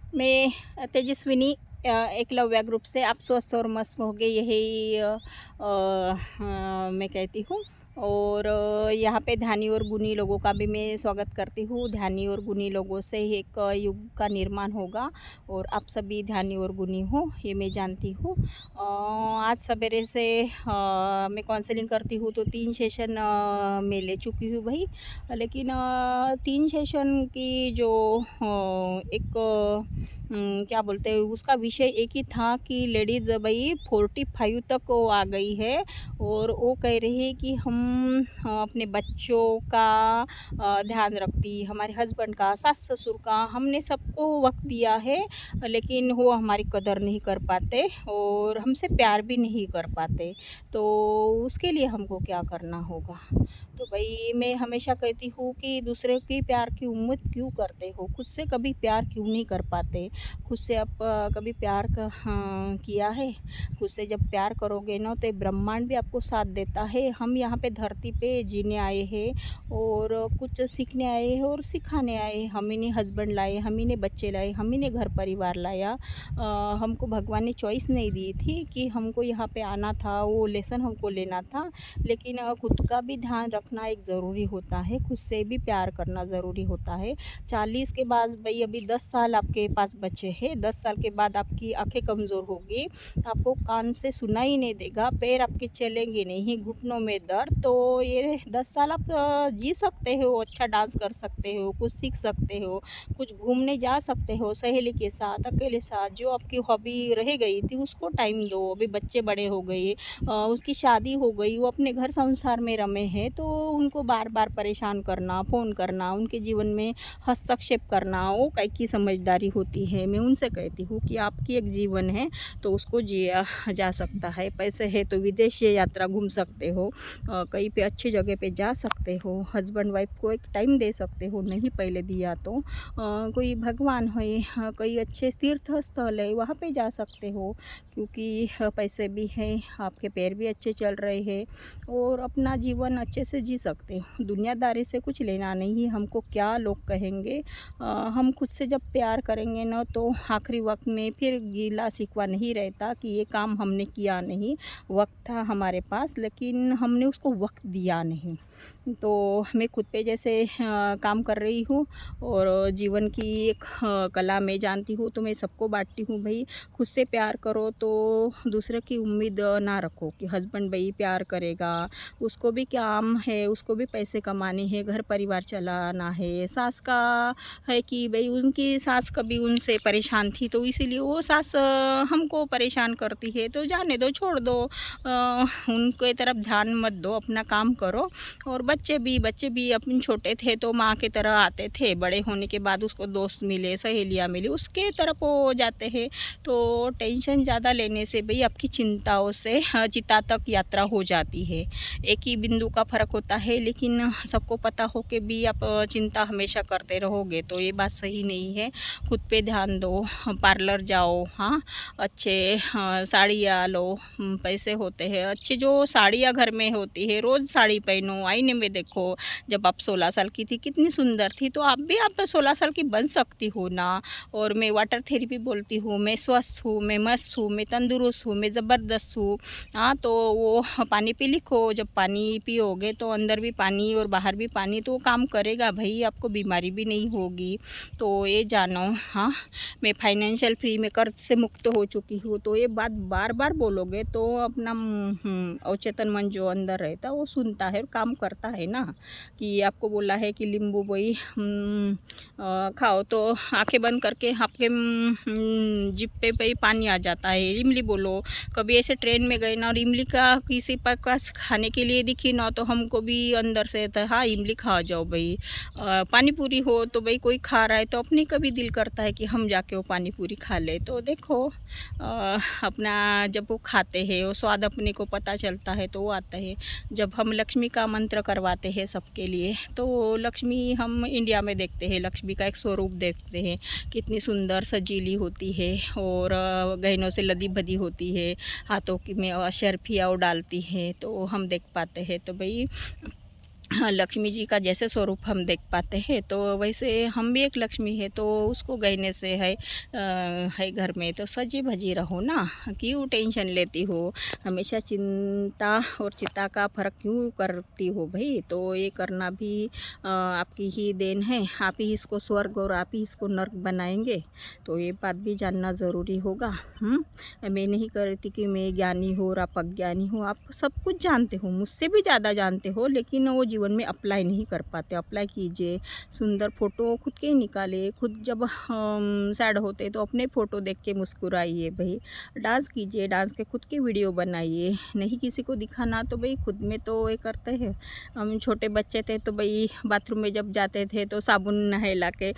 मैं तेजस्विनी एकलव्य ग्रुप से आप स्वस्थ और मस्त होंगे, यही मैं कहती हूँ। और यहाँ पे ध्यानी और गुणी लोगों का भी मैं स्वागत करती हूँ। ध्यानी और गुणी लोगों से एक युग का निर्माण होगा और आप सभी ध्यानी और गुणी हो, ये मैं जानती हूँ। आज सवेरे से मैं काउंसलिंग करती हूँ तो 3 सेशन मैं ले चुकी हूँ भाई। लेकिन 3 सेशन की जो एक क्या बोलते हैं उसका विषय एक ही था कि लेडीज़ भाई 45 तक वो आ गई है और वो कह रही है कि हम अपने बच्चों का ध्यान रखती, हमारे हस्बैंड का, सास ससुर का, हमने सबको वक्त दिया है लेकिन वो हमारी कदर नहीं कर पाते और हमसे प्यार भी नहीं कर पाते। तो उसके लिए हमको क्या करना होगा? तो भाई मैं हमेशा कहती हूँ कि दूसरे के प्यार की उम्मीद क्यों करते हो? खुद से कभी प्यार क्यों नहीं कर पाते? खुद से आप कभी प्यार किया है? खुद से जब प्यार करोगे ना तो ब्रह्मांड भी आपको साथ देता है। हम यहाँ पे धरती पे जीने आए हैं और कुछ सीखने आए हैं और सिखाने आए हैं। हम ही ने हस्बैंड लाए, हम ही ने बच्चे लाए, हम ही ने घर परिवार लाया। हमको भगवान ने चॉइस नहीं दी थी कि हमको यहाँ पे आना था, वो लेसन हमको लेना था। लेकिन खुद का भी ध्यान रखना एक ज़रूरी होता है, खुद से भी प्यार करना ज़रूरी होता है। 40 के बाद भाई अभी 10 साल आपके पास बचे हैं। 10 साल के बाद आपकी आंखें कमज़ोर होगी, आपको कान से सुनाई नहीं देगा, पैर आपके चलेंगे नहीं, घुटनों में दर्द। तो ये 10 साल आप जी सकते हो, अच्छा डांस कर सकते हो, कुछ सीख सकते हो, कुछ घूमने जा सकते हो सहेली के साथ, अकेले साथ। जो आपकी हॉबी रह गई थी उसको टाइम दो। अभी बच्चे बड़े हो गए, उसकी शादी हो गई, वो अपने घर संसार में रमे हैं, तो उनको बार बार परेशान करना, फ़ोन करना, उनके जीवन में हस्तक्षेप करना वो कई की समझदारी होती है। मैं उनसे कहती हूँ कि आपकी एक जीवन है तो उसको जिया जा सकता है। पैसे है तो विदेश यात्रा घूम सकते हो, कहीं पे अच्छी जगह पे जा सकते हो, हस्बैंड वाइफ को एक टाइम दे सकते हो, नहीं पहले दिया तो कोई भगवान है, कोई अच्छे तीर्थ स्थल है वहाँ पे जा सकते हो, क्योंकि पैसे भी हैं, आपके पैर भी अच्छे चल रहे हैं और अपना जीवन अच्छे से जी सकते हो। दुनियादारी से कुछ लेना नहीं है, हमको क्या लोग कहेंगे। हम खुद से जब प्यार करेंगे ना तो आखिरी वक्त में फिर गिला शिकवा नहीं रहता कि ये काम हमने किया नहीं। वक्त था हमारे पास लेकिन हमने उसको वक्त दिया नहीं। तो मैं खुद पे जैसे काम कर रही हूँ और जीवन की एक कला मैं जानती हूँ तो मैं सबको बांटती हूँ भाई। खुद से प्यार करो तो दूसरे की उम्मीद ना रखो कि हस्बैंड भाई प्यार करेगा, उसको भी काम है, उसको भी पैसे कमाने हैं, घर परिवार चलाना है। सास का है कि भाई उनकी सास कभी उनसे परेशान थी तो इसीलिए वो सास हमको परेशान करती है, तो जाने दो, छोड़ दो, उनके तरफ ध्यान मत दो, अपना काम करो। और बच्चे भी अपन छोटे थे तो माँ की तरह आते थे, बड़े होने के बाद उसको दोस्त मिले, सहेलियाँ मिली, उसके तरफ वो जाते हैं। तो टेंशन ज़्यादा लेने से भाई आपकी चिंताओं से चिता तक यात्रा हो जाती है। एक ही बिंदु का फ़र्क होता है, लेकिन सबको पता हो के भी आप चिंता हमेशा करते रहोगे तो ये बात सही नहीं है। खुद पे ध्यान दो, पार्लर जाओ, हाँ, अच्छे साड़ियाँ लो, पैसे होते हैं अच्छे, जो साड़ियाँ घर में होती है रोज़ साड़ी पहनो, आईने में देखो। जब आप 16 साल की थी कितनी सुंदर थी, तो आप 16 साल की बन सकती हो ना। और मैं वाटर थेरेपी बोलती हूँ, मैं स्वस्थ हूँ, मैं मस्त हूँ, मैं तंदुरुस्त हूँ, मैं ज़बरदस्त हूँ। हाँ, तो वो पानी पे लिखो, जब पानी पियोगे तो अंदर भी पानी और बाहर भी पानी, तो वो काम करेगा भाई, आपको बीमारी भी नहीं होगी। तो ये जानो। हाँ, मैं फाइनेंशियल फ्री में कर्ज से मुक्त हो चुकी हूँ। तो ये बात बार बार बोलोगे तो अपना अवचेतन मन जो अंदर रहता है वो सुनता है और काम करता है ना। कि आपको बोला है कि नींबू बोई खाओ तो आंखें बंद करके आपके जिप पे पानी आ जाता है। इमली बोलो, कभी ऐसे ट्रेन में गए ना और इमली का किसी पास खाने के लिए दिखी ना तो हमको भी अंदर से था, हाँ इमली खा जाओ भाई। पानी पूरी हो तो भाई कोई खा रहा है तो अपने का भी दिल करता है कि हम जाके वो पानी पूरी खा ले। तो देखो अपना जब वो खाते हैं वो स्वाद अपने को पता चलता है तो वो आता है। जब हम लक्ष्मी का मंत्र करवाते हैं सबके लिए तो लक्ष्मी हम इंडिया में देखते हैं, लक्ष्मी का एक स्वरूप देखते हैं, कितनी सुंदर सजीली होती है और गहनों से लदी भदी होती है, हाथों की में अशरफियाँ डालती है तो हम देख पाते हैं। तो भाई हाँ, लक्ष्मी जी का जैसे स्वरूप हम देख पाते हैं तो वैसे हम भी एक लक्ष्मी है, तो उसको कहने से है घर में तो सजी भजी रहो ना, क्यों टेंशन लेती हो, हमेशा चिंता और चिता का फर्क क्यों करती हो भाई। तो ये करना भी आपकी ही देन है, आप ही इसको स्वर्ग और आप ही इसको नर्क बनाएंगे, तो ये बात भी जानना ज़रूरी होगा। मैं नहीं कहती कि मैं ज्ञानी हूँ और आप अज्ञानी हो, आप सब कुछ जानते हो, मुझसे भी ज़्यादा जानते हो, लेकिन वो जीवन में अप्लाई नहीं कर पाते। अप्लाई कीजिए, सुंदर फ़ोटो खुद के ही निकालिए, खुद जब सैड होते तो अपने फ़ोटो देख के मुस्कुराइए भाई। डांस कीजिए, डांस के खुद के वीडियो बनाइए, नहीं किसी को दिखाना तो भाई खुद में तो ये करते हैं। हम छोटे बच्चे थे तो भाई बाथरूम में जब जाते थे तो साबुन नहला के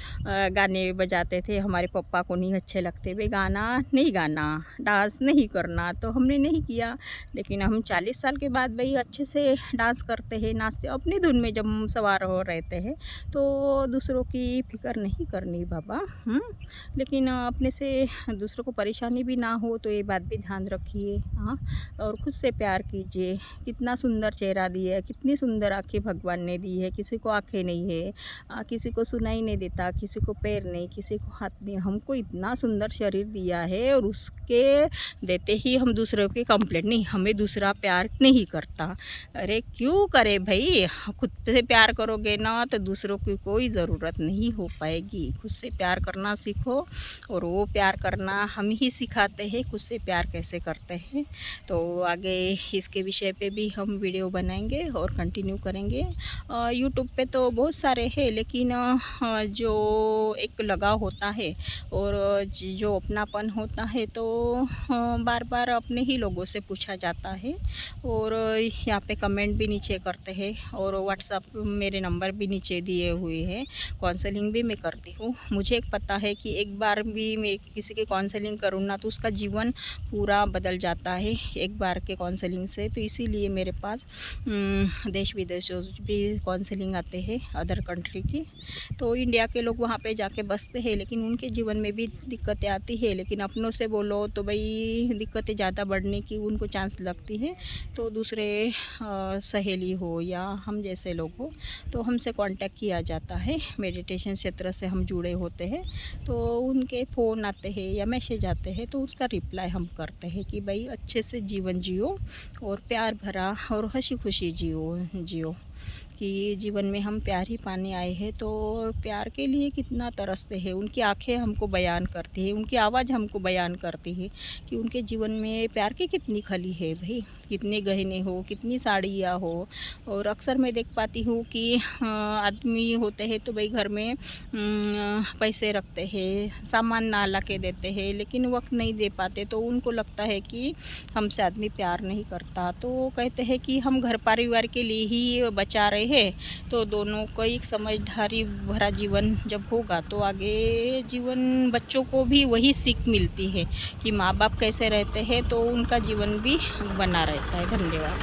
गाने बजाते थे, हमारे पापा को नहीं अच्छे लगते भाई, गाना नहीं गाना, डांस नहीं करना, तो हमने नहीं किया। लेकिन हम 40 साल के बाद भाई अच्छे से डांस करते हैं, नाचते अपनी धुन में जब हम सवार हो रहते हैं, तो दूसरों की फिक्र नहीं करनी बाबा। लेकिन अपने से दूसरों को परेशानी भी ना हो, तो ये बात भी ध्यान रखिए। हाँ, और खुद से प्यार कीजिए। कितना सुंदर चेहरा दिया है, कितनी सुंदर आँखें भगवान ने दी है, किसी को आँखें नहीं है, किसी को सुनाई नहीं देता, किसी को पैर नहीं, किसी को हाथ नहीं, हमको इतना सुंदर शरीर दिया है, और उसके देते ही हम दूसरों की कंप्लेंट नहीं, हमें दूसरा प्यार नहीं करता। अरे क्यों करे भाई, खुद से प्यार करोगे ना तो दूसरों की कोई ज़रूरत नहीं हो पाएगी। खुद से प्यार करना सीखो, और वो प्यार करना हम ही सिखाते हैं, खुद से प्यार कैसे करते हैं। तो आगे इसके विषय पे भी हम वीडियो बनाएंगे और कंटिन्यू करेंगे। यूट्यूब पे तो बहुत सारे हैं, लेकिन जो एक लगाव होता है और जो अपनापन होता है, तो बार बार अपने ही लोगों से पूछा जाता है, और यहाँ पे कमेंट भी नीचे करते हैं, और व्हाट्सअप मेरे नंबर भी नीचे दिए हुए हैं। काउंसलिंग भी मैं करती हूँ। मुझे एक पता है कि एक बार भी मैं किसी की काउंसलिंग करूँ ना तो उसका जीवन पूरा बदल जाता है एक बार के काउंसलिंग से। तो इसीलिए मेरे पास देश विदेशों भी काउंसलिंग आते हैं, अदर कंट्री की। तो इंडिया के लोग वहाँ पे जाके बसते हैं, लेकिन उनके जीवन में भी दिक्कतें आती है, लेकिन अपनों से बोलो तो भाई दिक्कतें ज़्यादा बढ़ने की उनको चांस लगती है। तो दूसरे सहेली हो या हम जैसे लोग हो, तो हमसे कांटेक्ट किया जाता है, मेडिटेशन क्षेत्र से हम जुड़े होते हैं, तो उनके फ़ोन आते हैं या मैसेज आते हैं, तो उसका रिप्लाई हम करते हैं कि भाई अच्छे से जीवन जियो, और प्यार भरा और हंसी खुशी जियो कि जीवन में हम प्यार ही पाने आए हैं। तो प्यार के लिए कितना तरसते हैं, उनकी आंखें हमको बयान करती है, उनकी आवाज़ हमको बयान करती है कि उनके जीवन में प्यार की कितनी खली है भाई, कितने गहने हो, कितनी साड़ियाँ हो। और अक्सर मैं देख पाती हूँ कि आदमी होते हैं तो भाई घर में पैसे रखते हैं, सामान ना ला के देते हैं, लेकिन वक्त नहीं दे पाते, तो उनको लगता है कि हमसे आदमी प्यार नहीं करता। तो कहते हैं कि हम घर परिवार के लिए ही बचा रहे हैं, तो दोनों को एक समझदारी भरा जीवन जब होगा तो आगे जीवन बच्चों को भी वही सीख मिलती है कि माँ बाप कैसे रहते हैं, तो उनका जीवन भी बना रहता है। धन्यवाद।